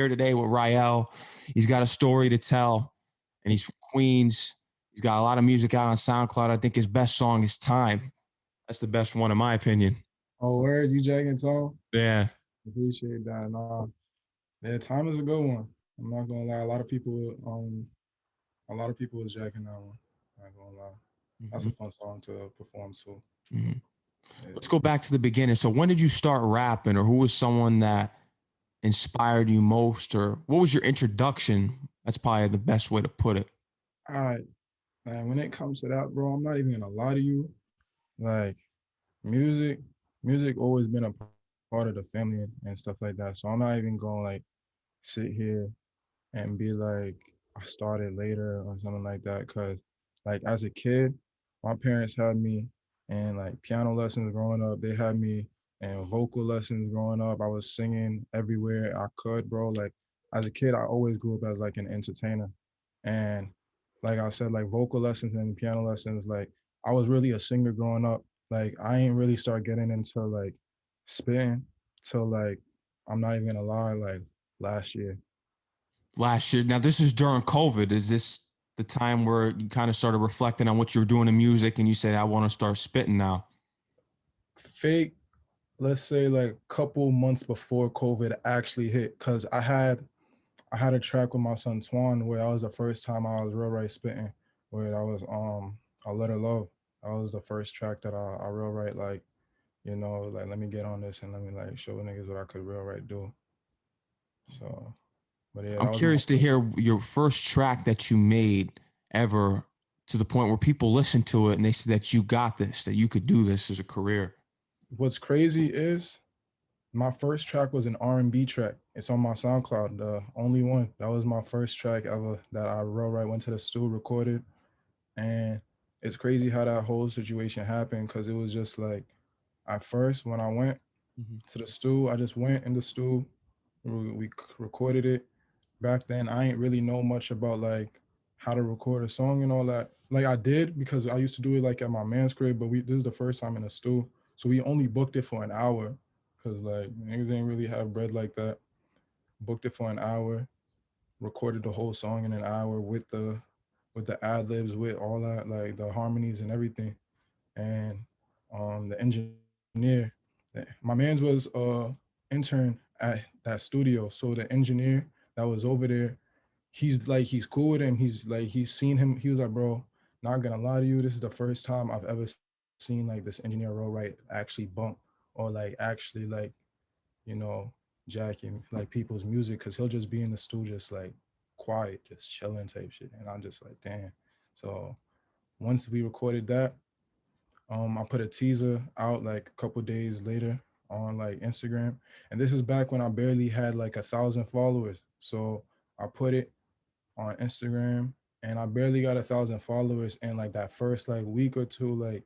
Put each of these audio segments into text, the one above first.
here today with Rael. He's got a story to tell, and he's from Queens. He's got a lot of music out on SoundCloud. I think his best song is Time. That's the best one in my opinion. Oh, word, you jacking Tom? Yeah. Appreciate that. Yeah, Time is a good one. I'm not gonna lie. A lot of people was jacking that one. Not gonna lie. That's a Mhm. fun song to perform to. Mhm. Yeah. Let's go back to the beginning. So when did you start rapping, or who was someone that inspired you most, or what was your introduction? That's probably the best way to put it. All right, man. When it comes to that, bro, I'm not even gonna lie to you. Like music, music always been a part of the family and stuff like that. So I'm not even gonna like sit here and be like I started later or something like that. Cause like as a kid, my parents had me in like piano lessons growing up. They had me in vocal lessons growing up. I was singing everywhere I could, bro. Like as a kid, I always grew up as like an entertainer. And like I said, like vocal lessons and piano lessons, like I was really a singer growing up. Like I ain't really start getting into like spitting till like I'm not even gonna lie, like last year. Last year. Now this is during COVID. Is this the time where you kind of started reflecting on what you were doing in music and you said, I want to start spitting now? Fake, let's say like a couple months before COVID actually hit, because I had a track with my son Twan where that was the first time I was real right spitting, where I was I Let Her Love. That was the first track that I real right like, like let me get on this and let me like show niggas what I could real right do. So but yeah, I'm that was my curious to first. hear your first track that you made ever, to the point where people listen to it and they say that you got this, that you could do this as a career. What's crazy is my first track was an R&B track. It's on my SoundCloud, the only one. That was my first track ever that I real right went to the studio, recorded. And it's crazy how that whole situation happened, because it was just like at first when I went Mhm. to the studio, I just went in the studio, we recorded it. Back then, I ain't really know much about like how to record a song and all that. Like I did because I used to do it like at my man's crib, but we this is the first time in the studio, so we only booked it for an hour because like niggas ain't really have bread like that. Booked it for an hour, recorded the whole song in an hour with the ad libs, with all that, like the harmonies and everything. And the engineer, my man's was intern at that studio, so the engineer that was over there, he's cool with him. He's like he's seen him. He was like, bro, not gonna lie to you, this is the first time I've ever seen like this engineer roll right actually bump, or like actually like you know jacking like people's music, because he'll just be in the studio just like quiet, just chilling type shit, and I'm just like, damn. So once we recorded that, I put a teaser out like a couple days later on like Instagram, and this is back when I barely had like 1,000 followers. So I put it on Instagram, and I barely got 1,000 followers. And like that first like week or two, like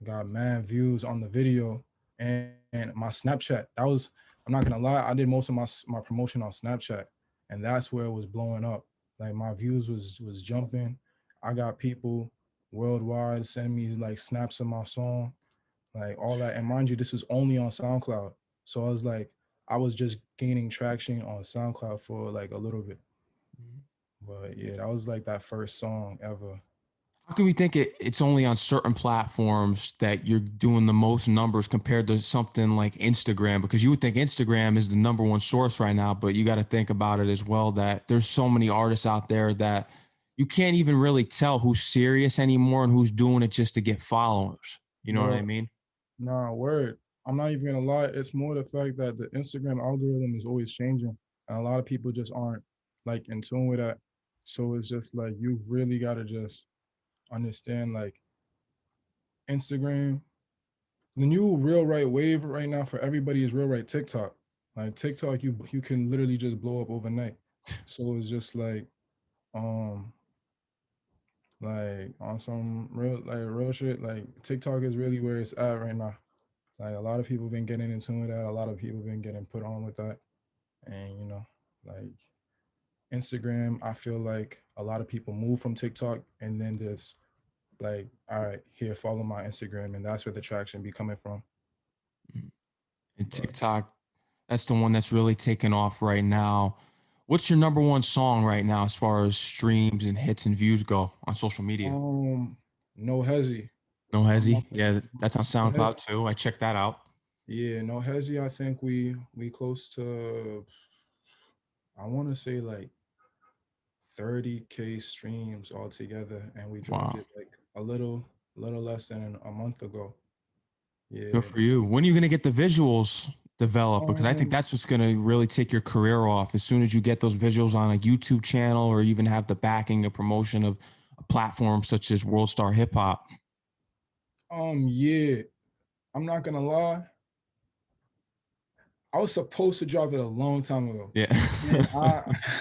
got mad views on the video. And my Snapchat, that was, I'm not gonna lie, I did most of my promotion on Snapchat, and that's where it was blowing up. Like my views was jumping. I got people worldwide sending me like snaps of my song, like all that. And mind you, this was only on SoundCloud. So I was like, I was just gaining traction on SoundCloud for like a little bit. But yeah, that was like that first song ever. How can we think it's only on certain platforms that you're doing the most numbers compared to something like Instagram? Because you would think Instagram is the number one source right now, but you got to think about it as well that there's so many artists out there that you can't even really tell who's serious anymore and who's doing it just to get followers. You know what I Bro, mean? nah, word. I'm not even gonna lie. It's more the fact that the Instagram algorithm is always changing, and a lot of people just aren't like in tune with that. So it's just like you really gotta just understand like Instagram. The new real right wave right now for everybody is real right TikTok. Like TikTok, you can literally just blow up overnight. So it's just um like on some real shit. Like TikTok is really where it's at right now. Like a lot of people been getting into that. A lot of people been getting put on with that. And like Instagram, I feel like a lot of people move from TikTok and then just like, all right, here, follow my Instagram, and that's where the traction be coming from. And But TikTok, That's the one that's really taken off right now. What's your number one song right now as far as streams and hits and views go on social media? Um, no hezzy. No I'm not Hezzy. gonna, Yeah, that's on no hezzy. SoundCloud too. I checked that out. Yeah, no hezzy. I think we close to, I want to say like 30K streams altogether, and we dropped Wow. it like a little less than a month ago. Good Yeah. for you. When are you going to get the visuals developed? Because I think Um, that's what's going to really take your career off. As soon as you get those visuals on a YouTube channel or even have the backing and promotion of a platform such as World Star Hip Hop. yeah. I'm not gonna lie. I was supposed to drop it a long time ago. Yeah. And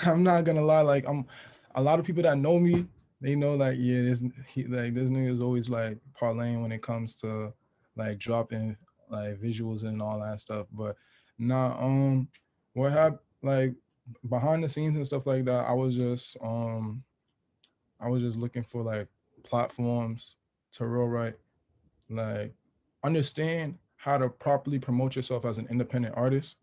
I'm not gonna lie, like I'm a lot of people that know me, they know like yeah, this nigga is always like parlaying when it comes to like dropping like visuals and all that stuff. But nah, what happened like behind the scenes and stuff like that, I was just looking for like platforms to roll right, like understand how to properly promote yourself as an independent artist,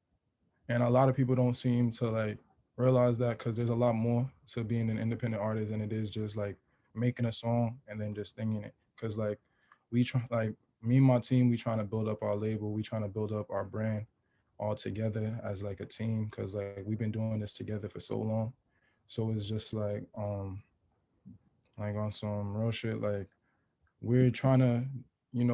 and a lot of people don't seem to like realize that because there's a lot more to being an independent artist than it is just like making a song and then just singing it. Because like we try, like me and my team, we trying to build up our label, we trying to build up our brand all together as like a team, because like we've been doing this together for so long. So it's just like on some real shit, like we're trying to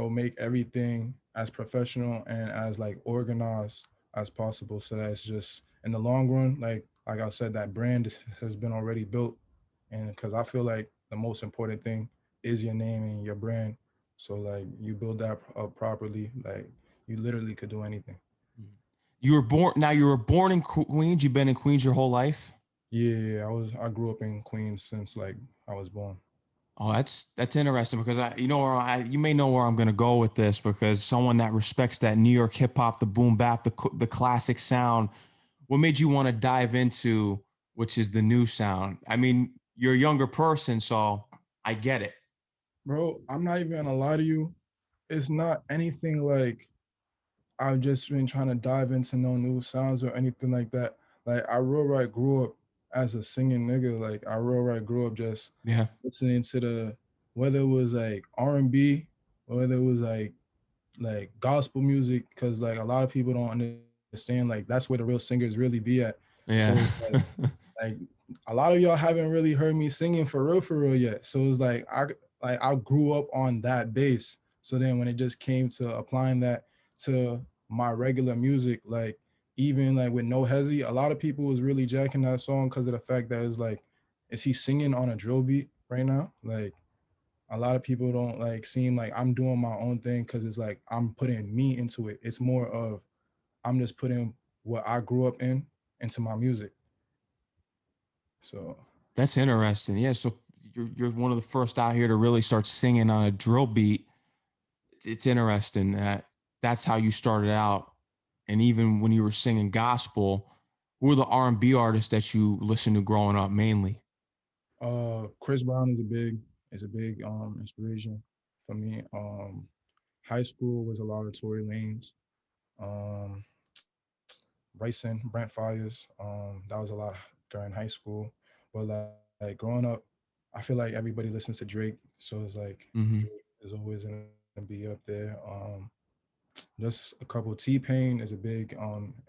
make everything as professional and as like organized as possible, so that it's just in the long run, like I said, that brand has been already built. And because I feel like the most important thing is your name and your brand, so like you build that up properly, like you literally could do anything. You were born now you were born in Queens. You've been in Queens your whole life. Yeah, I grew up in Queens since like I was born. Oh, that's interesting because you may know where I'm going to go with this because someone that respects that New York hip hop, the boom bap, the classic sound. What made you want to dive into which is the new sound? I mean, you're a younger person, so I get it. Bro, I'm not even gonna lie to you, it's not anything like I've just been trying to dive into no new sounds or anything like that. Like I real right grew up as a singing nigga. Like I real right grew up just Yeah, listening to the, whether it was like R&B, or whether it was like gospel music, because like a lot of people don't understand like that's where the real singers really be at. So yeah. it's like a lot of y'all haven't really heard me singing for real yet. So it's like I grew up on that base. So then when it just came to applying that to my regular music, like even like with No Hezzy, a lot of people was really jacking that song because of the fact that it's like, is he singing on a drill beat right now? Like a lot of people don't like seem like I'm doing my own thing because it's like I'm putting me into it. It's more of I'm just putting what I grew up in into my music. So That's interesting. Yeah, so you're one of the first out here to really start singing on a drill beat. It's interesting that that's how you started out, and even when you were singing gospel, who were the R&B artists that you listened to growing up mainly? Chris Brown is a big inspiration for me. High school was a lot of Tory Lanez, um, Bryson, Brent Fires. That was a lot during high school. But like growing up, I feel like everybody listens to Drake, so it's like Hmm. Drake is always gonna be up there. Just a couple. T-Pain is a big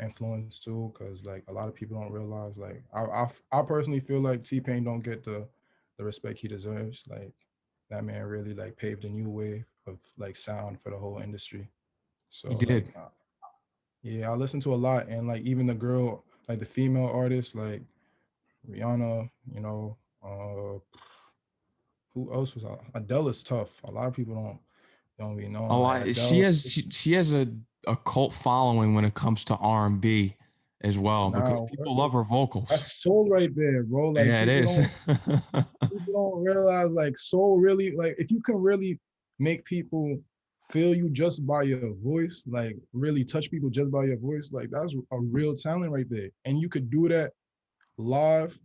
influence too, because like a lot of people don't realize, like I personally feel like T-Pain don't get the respect he deserves. Like that man really like paved a new wave of like sound for the whole industry. He So like did. yeah, I listen to a lot, and like even the girl, like the female artists, like Rihanna, who else was Adele is tough. A lot of people don't be A knowing like lot. She Adele. has she has a cult following when it comes to R&B as well because Now people love her vocals. that's soul right there, bro. Like Yeah, it is. people don't realize like soul really, like if you can really make people feel you just by your voice, like really touch people just by your voice, like that's a real talent right there. And you could do that live,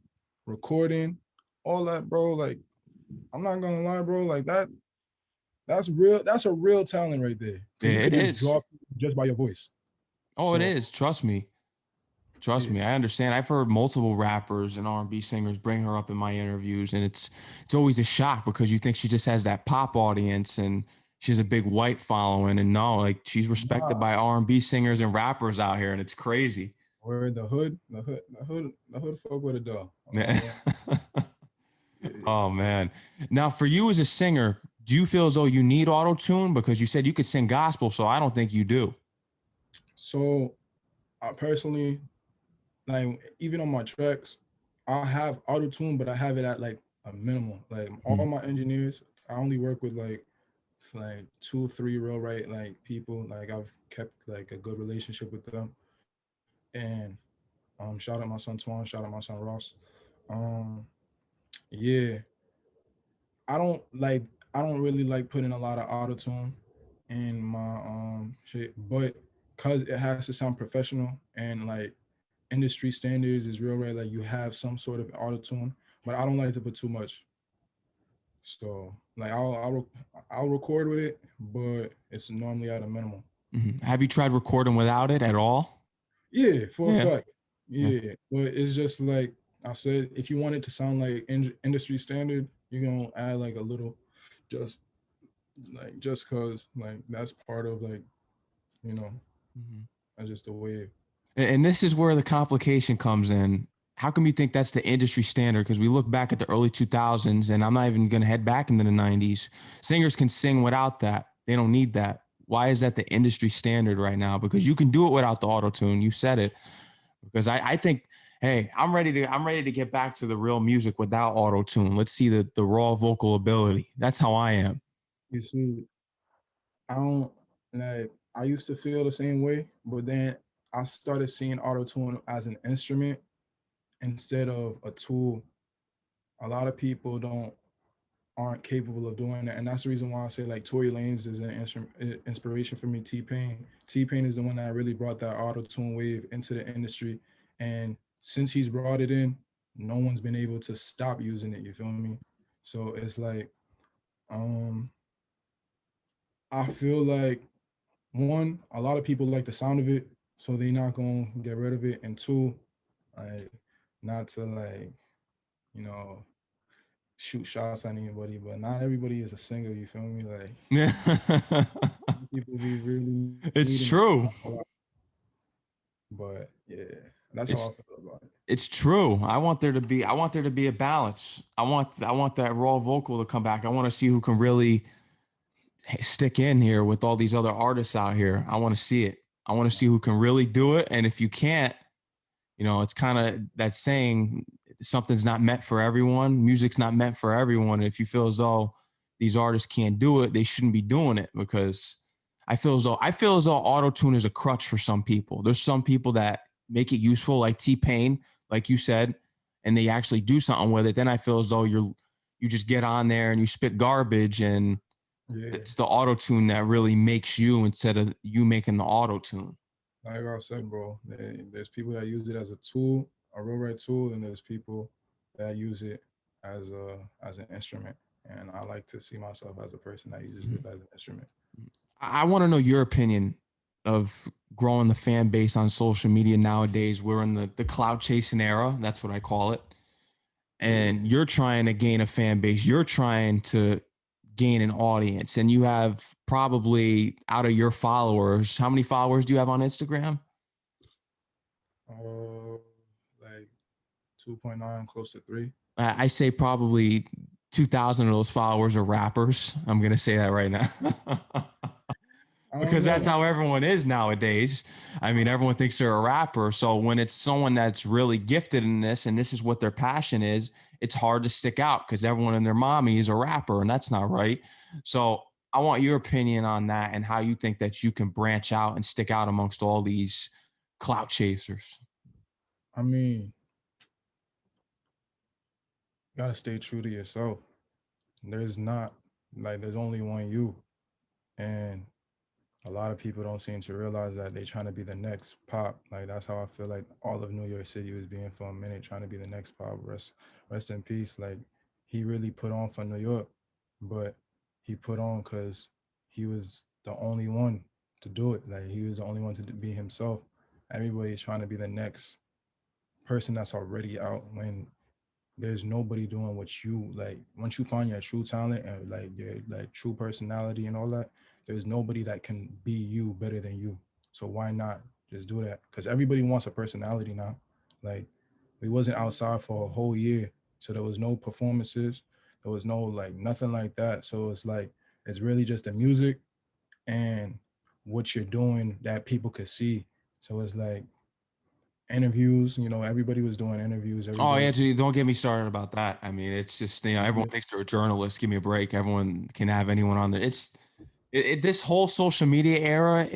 recording, all that, bro. Like I'm not gonna lie, bro. Like that's real. That's a real talent right there, Yeah, because you it could just is. draw people just by your voice. Oh, it So is. Trust me. Trust Yeah, me, I understand. I've heard multiple rappers and R&B singers bring her up in my interviews, and it's always a shock because you think she just has that pop audience and she has a big white following, and no, like she's respected nah, by R&B singers and rappers out here, and it's crazy. where the hood fuck with it though. Yeah. Oh man. Now for you as a singer, do you feel as though you need auto tune because you said you could sing gospel, so I don't think you do. So I personally, like, even on my tracks, I have auto tune, but I have it at like a minimum. Like all Mhm. my engineers, I only work with like 2 3 real right like people. Like I've kept like a good relationship with them. And shout out my son Twan, shout out my son Ross. Um yeah, I don't like I don't really like putting a lot of auto tune in my shit, but cause it has to sound professional and like industry standards is real right. Like you have some sort of auto tune, but I don't like to put too much. So like I'll record with it, but it's normally at a minimum. Mhm. Have you tried recording without it at all? Yeah, for a Yeah. fact. Yeah. Yeah, but it's just like I said, if you want it to sound like industry standard, you're gonna add like a little, just just cause like that's part of like you know Mhm. that's just the way. And this is where the complication comes in. How come you think that's the industry standard? Because we look back at the early 2000s, and I'm not even going to head back into the 90s. Singers can sing without that. They don't need that. Why is that the industry standard right now? Because you can do it without the auto tune. You said it. Because I think, hey, I'm ready to get back to the real music without auto tune. Let's see the raw vocal ability. That's how I am. You see, I don't like. I used to feel the same way, but then I started seeing auto tune as an instrument instead of a tool. A lot of people don't aren't capable of doing that, and that's the reason why I say like Tory Lanez is an inspiration for me. T Pain is the one that really brought that auto tune wave into the industry, and since he's brought it in, no one's been able to stop using it. You feel me? So it's like, um, I feel like one, a lot of people like the sound of it, so they're not gonna get rid of it, and two, like not to like you know shoot shots at anybody, but not everybody is a singer. You feel me? Like some people be really It's needing it true. a lot, but yeah, that's how It's I feel about it. It's true. I want there to be a balance. I want that raw vocal to come back. I want to see who can really stick in here with all these other artists out here. I want to see it. I want to see who can really do it. And if you can't, it's kind of that saying, something's not meant for everyone. Music's not meant for everyone. If you feel as though these artists can't do it, they shouldn't be doing it, because I feel as though auto tune is a crutch for some people. There's some people that make it useful, like T-Pain, like you said, and they actually do something with it. Then I feel as though you just get on there and you spit garbage, and Yeah, it's the auto tune that really makes you, instead of you making the auto tune. like I said, bro, there's people that use it as a tool, a real right tool, and there's people that use it as an instrument. And I like to see myself as a person that uses it as an instrument. I want to know your opinion of growing the fan base on social media nowadays. We're in the cloud chasing era. That's what I call it. Yeah. And you're trying to gain a fan base. You're trying to gain an audience. And you have probably, out of your followers, how many followers do you have on Instagram? Uh, like 2.9, close to 3. I say probably 2,000 of those followers are rappers. I'm going to say that right now. I don't Because that's know. how everyone is nowadays. I mean, everyone thinks they're a rapper. So when it's someone that's really gifted in this and this is what their passion is, it's hard to stick out because everyone and their mommy is a rapper, and that's not right. So I want your opinion on that and how you think that you can branch out and stick out amongst all these clout chasers. I mean, you gotta stay true to yourself. There's not like there's only one you, and a lot of people don't seem to realize that they're trying to be the next pop. Like that's how I feel like all of New York City was being for a minute, trying to be the next pop. Rest in peace. Like he really put on for New York, but he put on because he was the only one to do it. Like he was the only one to be himself. Everybody's trying to be the next. person that's already out, when there's nobody doing what you like. Once you find your true talent and like your like true personality and all that, there's nobody that can be you better than you. So why not just do that? Because everybody wants a personality now. Like, we wasn't outside for a whole year, so there was no performances, there was no like nothing like that. So it's like it's really just the music and what you're doing that people could see. So it's like interviews, everybody was doing interviews, Oh everybody. yeah, gee, don't get me started about that. I mean, it's just everyone thinks they're a journalist. Give me a break. Everyone can have anyone on there. This whole social media era.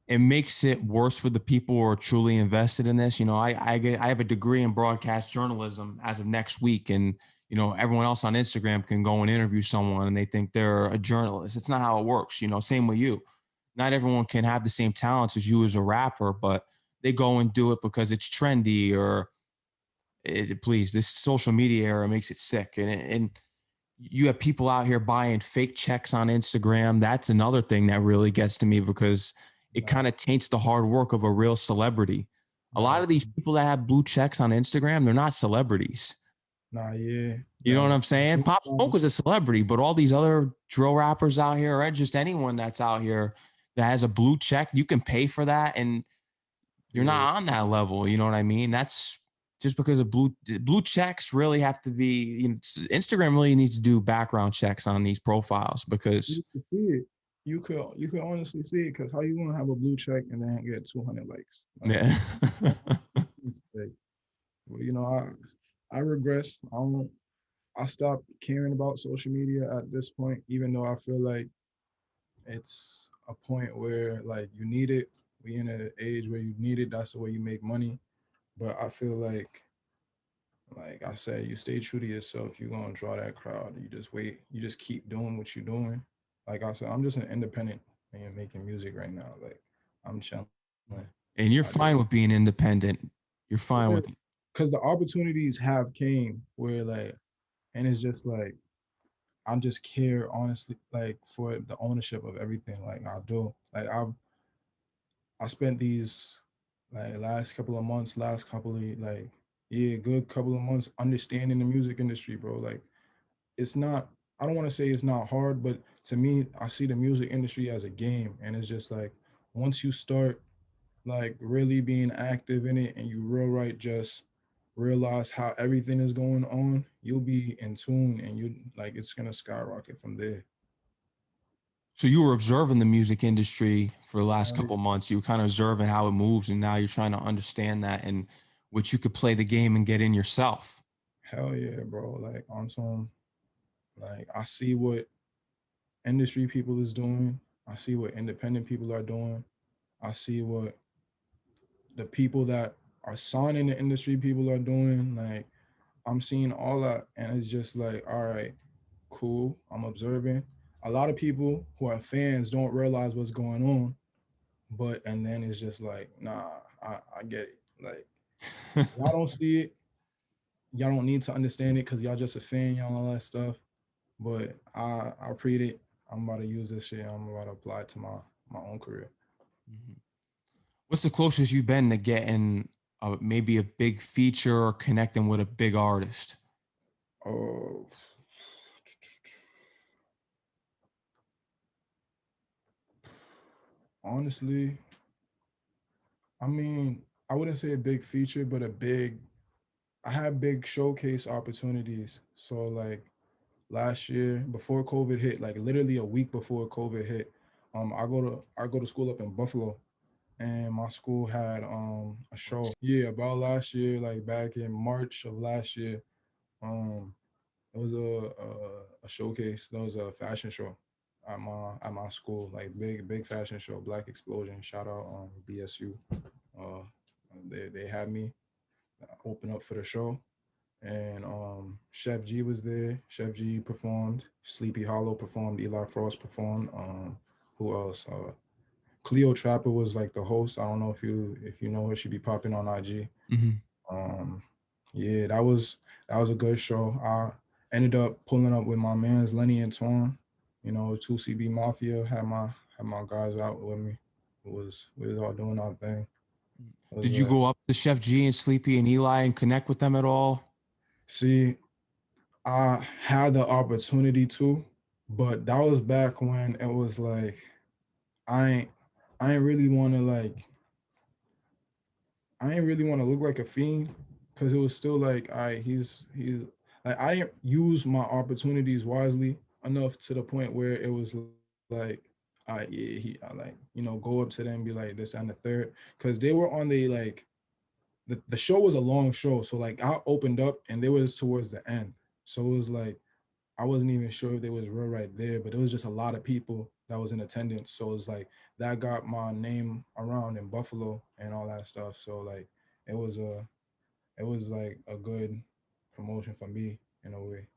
It makes it worse for the people who are truly invested in this. I have a degree in broadcast journalism as of next week, and everyone else on Instagram can go and interview someone, and they think they're a journalist. It's not how it works. Same with you. Not everyone can have the same talents as you as a rapper, but they go and do it because it's trendy or please, this social media era makes it sick, and you have people out here buying fake checks on Instagram. That's another thing that really gets to me because it Nah, kind of taints the hard work of a real celebrity. A nah, lot of these people that have blue checks on Instagram, they're not celebrities. nah, yeah, You know what nah. I'm saying? Pop Smoke was a celebrity, but all these other drill rappers out here, or just anyone that's out here that has a blue check, you can pay for that, and you're Yeah, not on that level. You know what I mean? That's just because of blue checks really have to be. Instagram really needs to do background checks on these profiles because you can see it. You could honestly see it, because how you gonna have a blue check and then get 200 likes? Like, yeah. it's like, well, I regress. I stopped caring about social media at this point, even though I feel like it's a point where like you need it. We in an age where you need it. That's the way you make money. But I feel like I said, you stay true to yourself. You're gonna draw that crowd. You just wait. You just keep doing what you're doing. Like I said, I'm just an independent man making music right now. Like, I'm chilling. And I you're just fine with being independent. You're fine with it. because the opportunities have came where like, and it's just like I'm just care honestly like for the ownership of everything. Like I do. Like I spent these like last couple of months, last couple of like yeah, good couple of months understanding the music industry, bro. Like, it's not, I don't want to say it's not hard, but to me, I see the music industry as a game. And it's just like once you start like really being active in it and you real right just realize how everything is going on, you'll be in tune and you like it's gonna skyrocket from there. So you were observing the music industry for the last Hell couple of months. You were kind of observing how it moves, and now you're trying to understand that and which you could play the game and get in yourself. hell yeah, bro. Like on some, like I see what industry people is doing. I see what independent people are doing. I see what the people that are signing the industry people are doing. Like, I'm seeing all that, and it's just like, all right, cool. I'm observing. A lot of people who are fans don't realize what's going on, but and then it's just like, nah, I get it. Like, y'all don't see it, y'all don't need to understand it because y'all just a fan, y'all all that stuff. But I read it. I'm about to use this shit. I'm about to apply it to my own career. Mhm. What's the closest you've been to getting maybe a big feature or connecting with a big artist? Oh, honestly, I mean, I wouldn't say a big feature, but a big. I had big showcase opportunities. So like last year, before COVID hit, like literally a week before COVID hit, I go to school up in Buffalo, and my school had a show. Yeah, about last year, like back in March of last year, um, it was a showcase. There was a fashion show at my school, like big fashion show, Black Explosion. Shout out BSU. Uh, they had me open up for the show, and Chef G was there. Chef G performed. Sleepy Hollow performed. Eli Frost performed. Who else? Cleo Trapper was like the host. I don't know if you know her. She be popping on IG. Mhm. Um, yeah, that was a good show. I ended up pulling up with my man's Lenny and Twan. 2CB Mafia had my guys out with me. We was all doing our thing. It was Did you like, go up to Chef G and Sleepy and Eli and connect with them at all? see, I had the opportunity to, but that was back when it was like I ain't I ain't really want to like I ain't really want to look like a fiend because it was still like he's like I didn't use my opportunities wisely enough to the point where it was like I yeah I like go up to them and be like this and the third because they were on the like the show was a long show, so like I opened up and they was towards the end, so it was like I wasn't even sure if there was real right there, but it was just a lot of people that was in attendance. So it's like that got my name around in Buffalo and all that stuff. So like it was a it was like a good promotion for me in a way.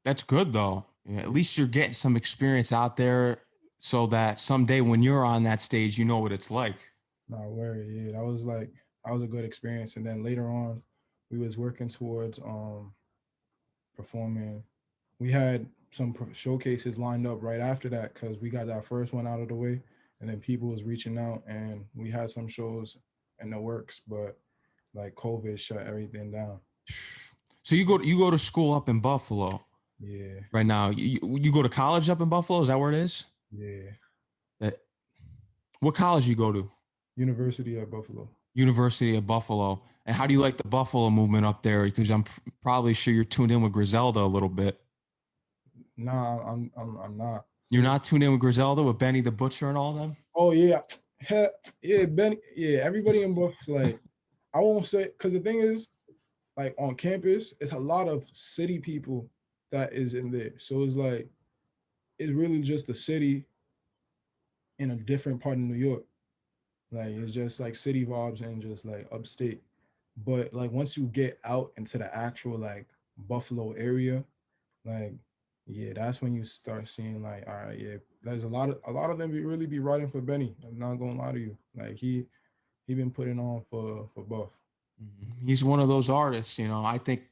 That's good though. Yeah, at Yeah. least you're getting some experience out there so that someday when you're on that stage, you know what it's like. Not worried. Yeah, that was a good experience. And then later on, we was working towards performing. We had some showcases lined up right after that because we got that first one out of the way, and then people was reaching out, and we had some shows in the works, but like COVID shut everything down. So you go to school up in Buffalo Yeah, right now. You go to college up in Buffalo? Is that where it is? yeah. That, what college you go to? University at Buffalo. University of Buffalo. And how do you like the Buffalo movement up there? Because I'm probably sure you're tuned in with Griselda a little bit. Nah, I'm not. You're not tuned in with Griselda with Benny the Butcher and all them? Oh yeah, yeah, Ben. Yeah, everybody in Buff like I won't say because the thing is like on campus, it's a lot of city people that is in there. So it's like it's really just the city in a different part of New York. Like it's just like city vibes and just like upstate. But like once you get out into the actual like Buffalo area, like yeah, that's when you start seeing like, all right, yeah, there's a lot of them really be riding for Benny. I'm not gonna lie to you. Like he been putting on for Buff. He's one of those artists, I think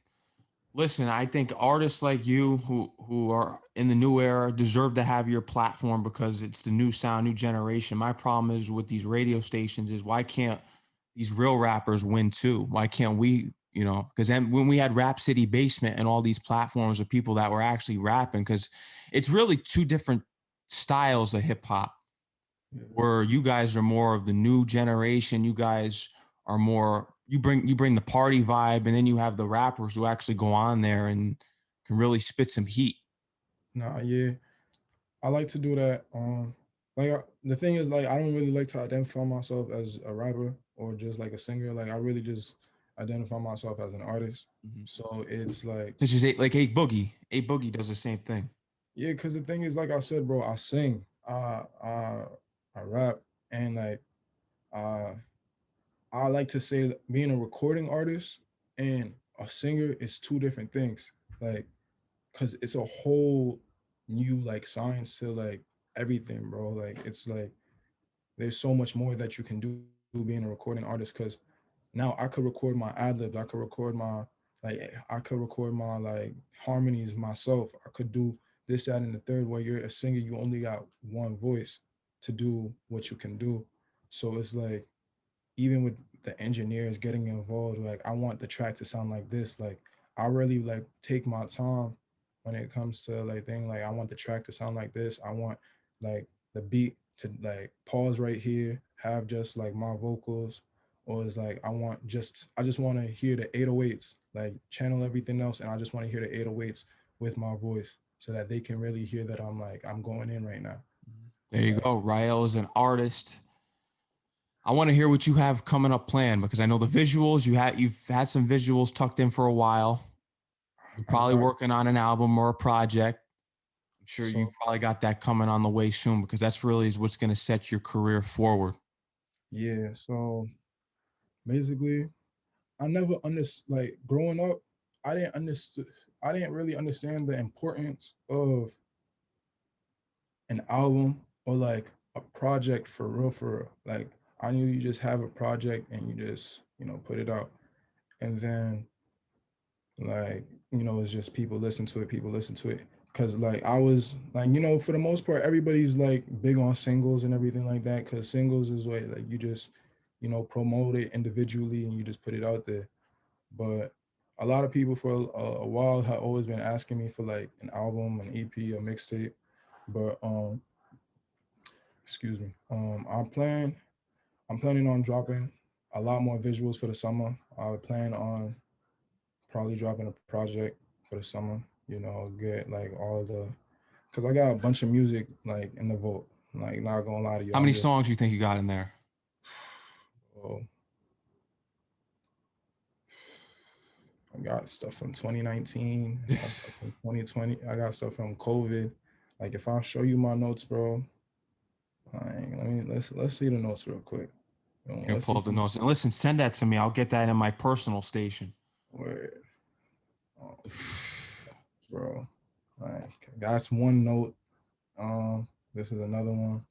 listen, I think artists like you who are in the new era deserve to have your platform because it's the new sound, new generation. My problem is with these radio stations is why can't these real rappers win too? Why can't we, because then when we had Rap City Basement and all these platforms of people that were actually rapping, because it's really two different styles of hip hop Yeah. where you guys are more of the new generation. You guys are more you bring the party vibe, and then you have the rappers who actually go on there and can really spit some heat. Nah, yeah, I like to do that. The thing is, like, I don't really like to identify myself as a rapper or just like a singer. Like, I really just identify myself as an artist. Mhm. So it's like, Such as like A Boogie. A Boogie does the same thing. yeah, because the thing is, like I said, bro, I sing, I rap, and like, uh, I like to say that being a recording artist and a singer is two different things. Like, because it's a whole new like science to like everything, bro. Like, it's like there's so much more that you can do being a recording artist because now I could record my ad libs, I could record my I could record my like harmonies myself. I could do this, that, and the third. Where you're a singer, you only got one voice to do what you can do. So it's like even with the engineers getting involved, like I want the track to sound like this. Like I really like take my time when it comes to like thing. Like I want the track to sound like this. I want like the beat to like pause right here, have just like my vocals, or it's like I just want to hear the 808s, like channel everything else, and I just want to hear the 808s with my voice so that they can really hear that I'm going in right now. There you Like go. Rael is an artist. I want to hear what you have coming up planned because I know the visuals you've had some visuals tucked in for a while. You're I probably got working on an album or a project. I'm sure you so probably got that coming on the way soon because that's really is what's going to set your career forward. yeah, so basically I never understood like growing up, I didn't really understand the importance of an album or like a project for real. Like I knew you just have a project and you just, put it out. And then like, it's just people listen to it. Cause like I was like, for the most part, everybody's like big on singles and everything like that. Cause singles is like promote it individually and you just put it out there. But a lot of people for a while have always been asking me for like an album, an EP, a mixtape. But excuse me. I'm planning on dropping a lot more visuals for the summer. I plan on probably dropping a project for the summer. Get like all the because I got a bunch of music like in the vault. Like not gonna lie to you, How I'm many just songs do you think you got in there? oh, I got stuff from 2019. I got stuff from 2020. I got stuff from COVID. Like if I show you my notes, bro, like let's see the notes real quick. You can Let's pull see up the some notes and listen. Send that to me. I'll get that in my personal station. word, oh, bro. Like that's one note. This is another one.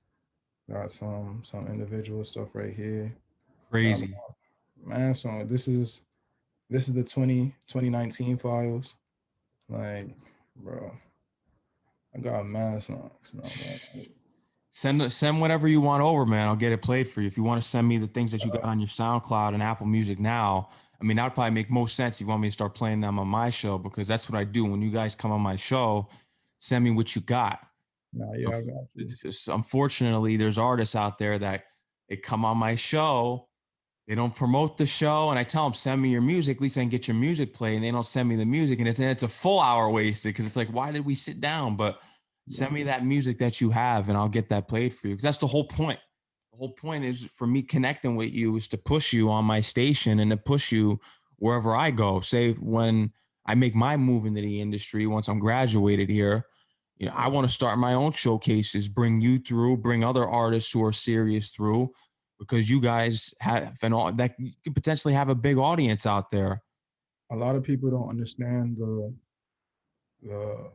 Got some individual stuff right here. Got Crazy. man song. This is the 2019 files. Like, bro, I got mad songs. No, man. Send whatever you want over, man. I'll get it played for you. If you want to send me the things that you got on your SoundCloud and Apple Music now, I mean, that would probably make most sense if you want me to start playing them on my show because that's what I do. When you guys come on my show, send me what you got. Nah, yeah, I got you. Unfortunately, there's artists out there that they come on my show, they don't promote the show, and I tell them send me your music. At least I can get your music played, and they don't send me the music, and it's a full hour wasted because it's like, why did we sit down? But Yeah. send me that music that you have, and I'll get that played for you because that's the whole point. The whole point is for me connecting with you is to push you on my station and to push you wherever I go. Say when I make my move into the industry once I'm graduated here, I want to start my own showcases, bring you through, bring other artists who are serious through, because you guys have that you could potentially have a big audience out there. A lot of people don't understand the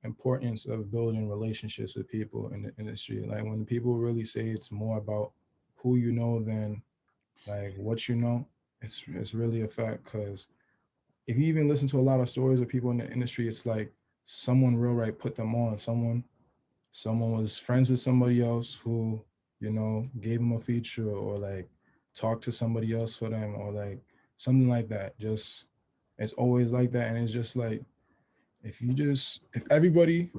importance of building relationships with people in the industry. Like when people really say it's more about who you know than like what you know, it's really a fact. Because if you even listen to a lot of stories of people in the industry, it's like someone real right put them on. Someone was friends with somebody else who gave them a feature or like talked to somebody else for them or like something like that. Just it's always like that, and it's just like if everybody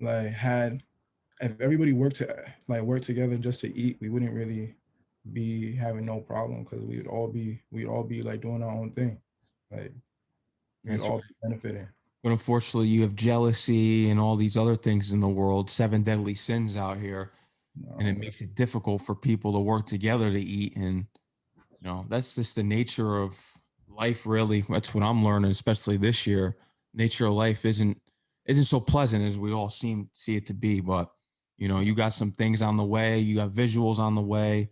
like had if everybody worked together just to eat, we wouldn't really be having no problem because we'd all be like doing our own thing, like we'd That's right. all be benefiting. But unfortunately, you have jealousy and all these other things in the world, seven deadly sins out here, and it No, makes it difficult for people to work together to eat. And that's just the nature of life. Really, that's what I'm learning, especially this year. Nature of life isn't so pleasant as we all see it to be. But you got some things on the way. You got visuals on the way.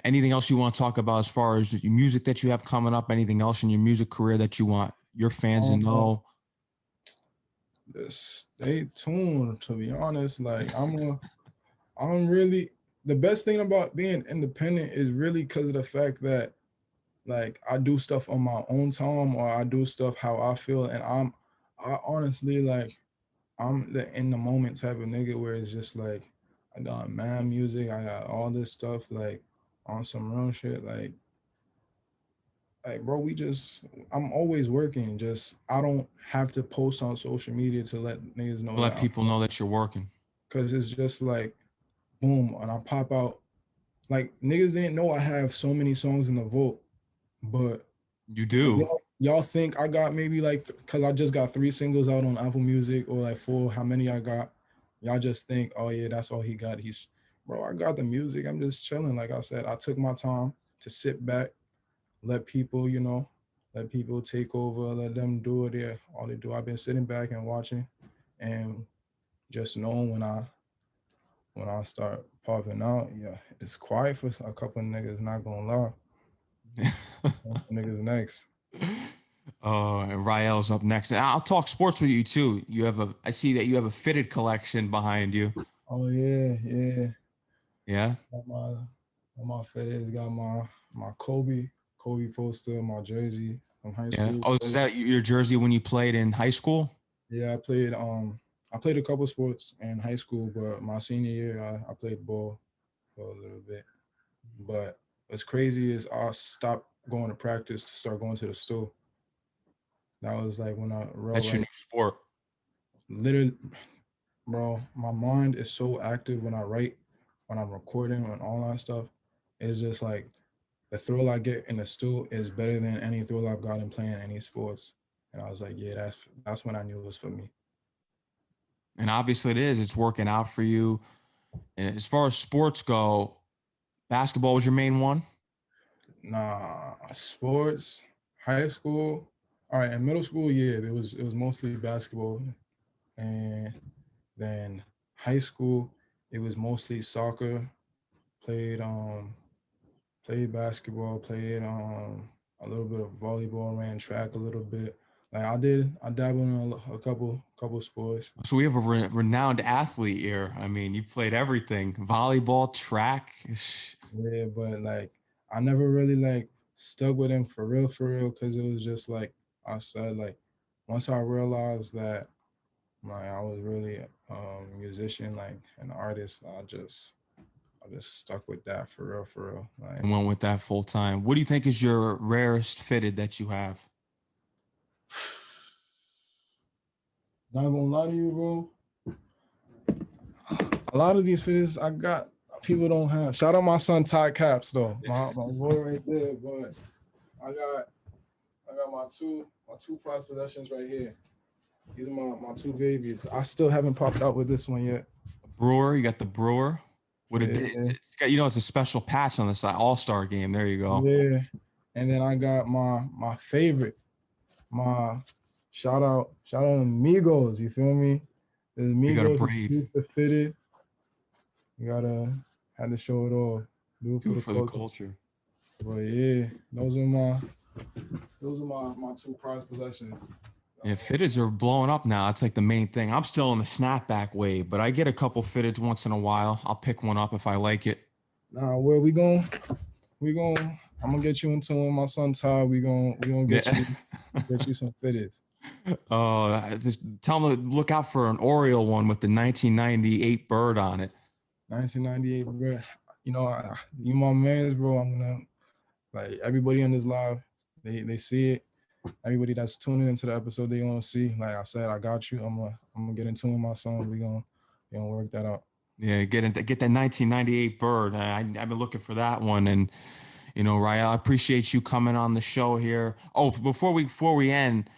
Anything else you want to talk about as far as your music that you have coming up? Anything else in your music career that you want your fans to um, know? just stay tuned. To be honest, like I'm really the best thing about being independent is really because of the fact that like I do stuff on my own time or I do stuff how I feel, and I honestly like I'm the in the moment type of nigga where it's just like I got mad music, I got all this stuff like on some real shit, like bro, I'm always working. Just I don't have to post on social media to let niggas know Let that I'm people know that you're working. because it's just like boom and I pop out. Like niggas didn't know I have so many songs in the vault, but You if do. y'all think I got maybe like because I just got 3 singles out on Apple Music or like 4, how many I got? Y'all just think, oh yeah, that's all he got. Bro, I got the music. I'm just chilling. Like I said, I took my time to sit back, let people, let people take over, let them do it. Yeah, all they do. I've been sitting back and watching, and just knowing when I start popping out, yeah, it's quiet for a couple of niggas. Not gonna lie, niggas next. And Rael's up next. And I'll talk sports with you too. I see that you have a fitted collection behind you. Oh yeah, yeah. Yeah. Got my FedEx, got my Kobe poster, my jersey from high Yeah. school. Oh, is that your jersey when you played in high school? Yeah, I played a couple sports in high school, but my senior year I played ball for a little bit. But what's crazy is I stopped going to practice to start going to the store. That was like when I wrote That's your new like sport. literally, bro. My mind is so active when I write, when I'm recording, and all that stuff. It's just like the thrill I get in the stool is better than any thrill I've gotten playing any sports. And I was like, yeah, that's when I knew it was for me. And obviously it is. It's working out for you. And as far as sports go, basketball was your main one. Nah, sports, high school. All right, in middle school, yeah, it was mostly basketball, and then high school, it was mostly soccer. Played played basketball, played a little bit of volleyball, ran track a little bit. Like I dabbled in a couple sports. So we have a renowned athlete here. I mean, you played everything: volleyball, track. Yeah, but like I never really like stuck with him for real, because it was just like I said, like once I realized that like I was really a musician, like an artist, I just stuck with that for real. Like And went with that full time. What do you think is your rarest fitted that you have? not gonna lie to you, bro. A lot of these fitteds I got people don't have. Shout out my son Todd Caps though. My boy right there, but I got I got my two prize possessions right here. These are my two babies. I still haven't popped out with this one yet. Brewer, you got the Brewer. What it, Yeah, it's got, it's a special patch on the side. All Star game. There you go. yeah. And then I got my favorite, my shout out Amigos. You feel me? The You got a Amigos Brave. exclusive to fitted. You gotta had to show it all. Do it Do for it the for the culture. culture. But yeah, those are my two prized possessions. Yeah, fitteds are blowing up now. It's like the main thing. I'm still in the snapback wave, but I get a couple fitteds once in a while. I'll pick one up if I like it. Now where we going? We going I'm gonna get you into my son Todd. We gonna Yeah. get you some fitted. Oh, just tell them to look out for an Oriole one with the 1998 bird on it. 1998, bro. You my man's, bro. I'm gonna like everybody on this live. They see it. Everybody that's tuning into the episode, they gonna see. Like I said, I got you. I'm gonna get into my son. We gonna work that out. Yeah, get that 1998 bird. I've been looking for that one, and Ryan, I appreciate you coming on the show here. Oh, before we end,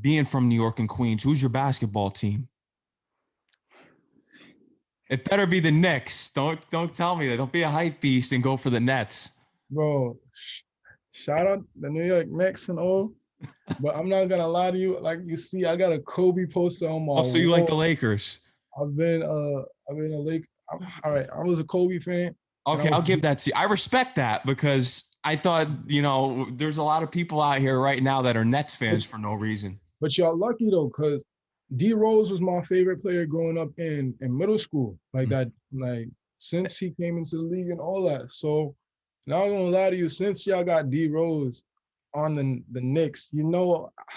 being from New York and Queens, who's your basketball team? It better be the Knicks. Don't tell me that. Don't be a hype beast and go for the Nets. Bro, shout out the New York Knicks and all. But I'm not gonna lie to you. Like you see, I got a Kobe poster on my Also, you like the wall. Lakers. I've been a Lake. All right, I was a Kobe fan, and I Okay, was. I'll give that to you. I respect that because I thought, there's a lot of people out here right now that are Nets fans for no reason. But y'all lucky though, because D Rose was my favorite player growing up in middle school. Like Mm. that, like since he came into the league and all that. So not gonna lie to you, since y'all got D Rose on the Knicks,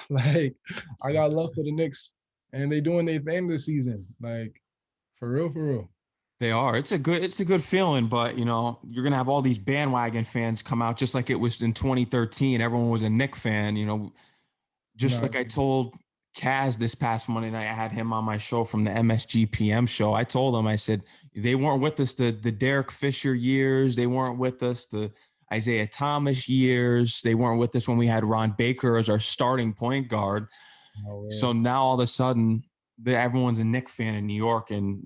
like I got love for the Knicks, and they doing their thing this season. Like for real, for real. They are. It's a good feeling, but you're gonna have all these bandwagon fans come out just like it was in 2013. Everyone was a Nick fan, just Nah, like I told Kaz this past Monday night. I had him on my show from the MSGPM show. I told him, I said, they weren't with us the Derek Fisher years. They weren't with us the Isaiah Thomas years. They weren't with us when we had Ron Baker as our starting point guard. no So way. now all of a sudden, everyone's a Knick fan in New York, and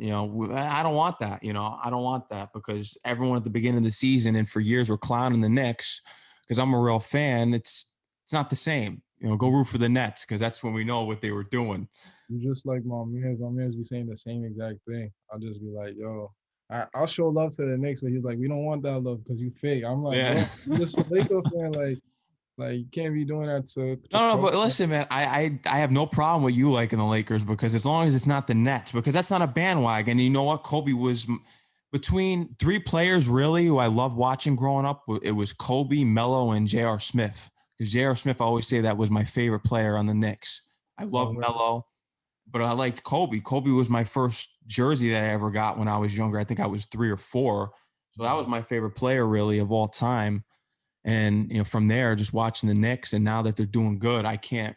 I don't want that. I don't want that because everyone at the beginning of the season and for years were clowning the Knicks because I'm a real fan. It's not the same. Go root for the Nets because that's when we know what they were doing. You just like my man's. My man's be saying the same exact thing. I'll just be like, yo, I'll show love to the Knicks, but he's like, we don't want that love because you fake. I'm like, bro, Yeah. I'm just a Laker fan. Like you can't be doing that to No, Crow. but listen, man, I have no problem with you liking the Lakers because as long as it's not the Nets, because that's not a bandwagon. And you know what? Kobe was between three players really who I loved watching growing up. It was Kobe, Melo, and J.R. Smith. Because J.R. Smith, I always say that was my favorite player on the Knicks. I No love way. Melo, but I liked Kobe. Kobe was my first jersey that I ever got when I was younger. I think I was 3 or 4. So that was my favorite player really of all time. And from there, just watching the Knicks, and now that they're doing good, I can't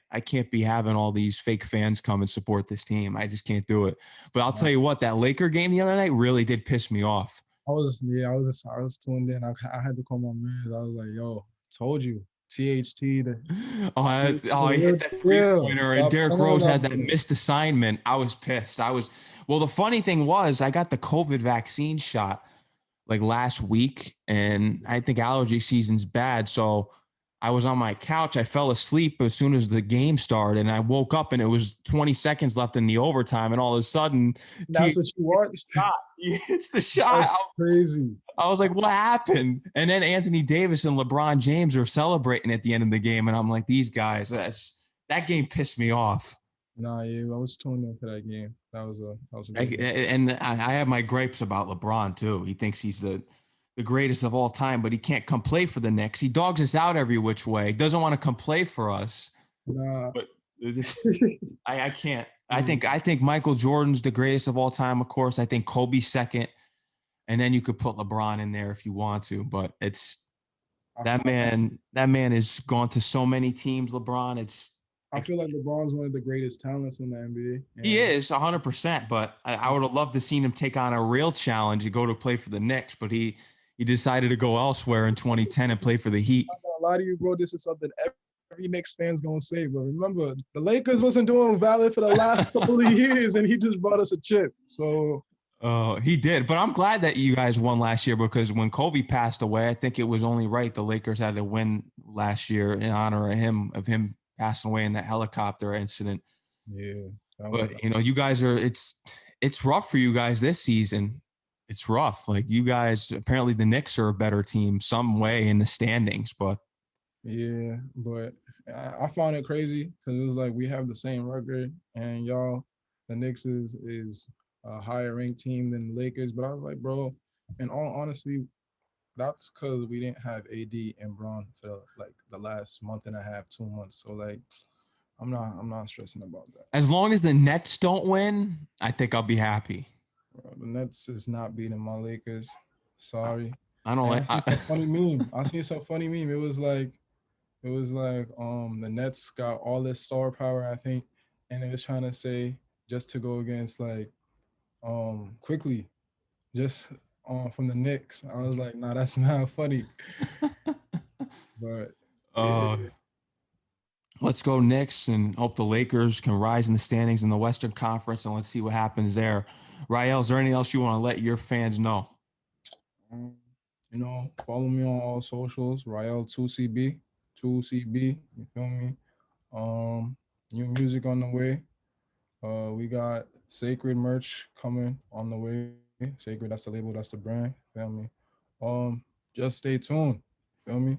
be having all these fake fans come and support this team. I just can't do it. But I'll tell you what, that Laker game the other night really did piss me off. I was tuned in. I had to call my man. I was like, yo, told you, THT, Oh, the he hit real that three deal. pointer, and Stop Derrick playing Rose had about that it. missed assignment. I was pissed. Well, the funny thing was, I got the COVID vaccine shot like last week, and I think allergy season's bad. So I was on my couch. I fell asleep as soon as the game started, and I woke up, and it was 20 seconds left in the overtime, and all of a sudden, That's what you it's the watched. shot. It's the That's shot. crazy. I was like, what happened? And then Anthony Davis and LeBron James are celebrating at the end of the game. And I'm like, these guys, that game pissed me off. Nah, yeah, I was tuned into that game. That was a I, good game. and I have my gripes about LeBron too. He thinks he's the greatest of all time, but he can't come play for the Knicks. He dogs us out every which way. He doesn't want to come play for us. Nah. But this, I can't. I think Michael Jordan's the greatest of all time, of course. I think Kobe's second. And then you could put LeBron in there if you want to, but it's I, that I, man. That man has gone to so many teams. LeBron, I feel like LeBron's one of the greatest talents in the NBA. he And is 100%. But I would have loved to seen him take on a real challenge and go to play for the Knicks. But he decided to go elsewhere in 2010 and play for the Heat. I'm not gonna lie to you, bro. This is something every Knicks fan's gonna say. But remember, the Lakers wasn't doing valid for the last couple of years, and he just brought us a chip. So He did, but I'm glad that you guys won last year because when Kobe passed away, I think it was only right the Lakers had to win last year in honor of him passing away in that helicopter incident. yeah, that was But you guys are it's rough for you guys this season. It's rough. Like you guys, apparently the Knicks are a better team some way in the standings, but yeah. But I found it crazy because it was like we have the same record, and y'all, the Knicks is a higher ranked team than the Lakers. But I was like, bro, in all honesty, that's because we didn't have AD and Braun for like the last month and a half, 2 months. So like, I'm not stressing about that. as long as the Nets don't win, I think I'll be happy. Bro, the Nets is not beating my Lakers. Sorry. I don't And I like. seen some funny meme. I seen some funny meme. It was like the Nets got all this star power, I think, and it was trying to say just to go against like quickly, just from the Knicks. I was like, nah, that's not funny. But uh, yeah, let's go Knicks and hope the Lakers can rise in the standings in the Western Conference, and let's see what happens there. Rael, is there anything else you want to let your fans know? um, follow me on all socials, Rael2CB, 2CB, you feel me? Um, New music on the way. We got Sacred merch coming on the way. Sacred, that's the label, that's the brand. Feel me? Just stay tuned. Feel me?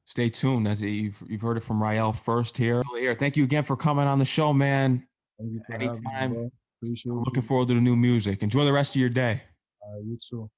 Stay tuned. As you've heard it from Rael first here. Thank you again for coming on the show, man. Thank you for having me, Anytime. bro. I'm Appreciate looking you. forward to the new music. Enjoy the rest of your day. You too.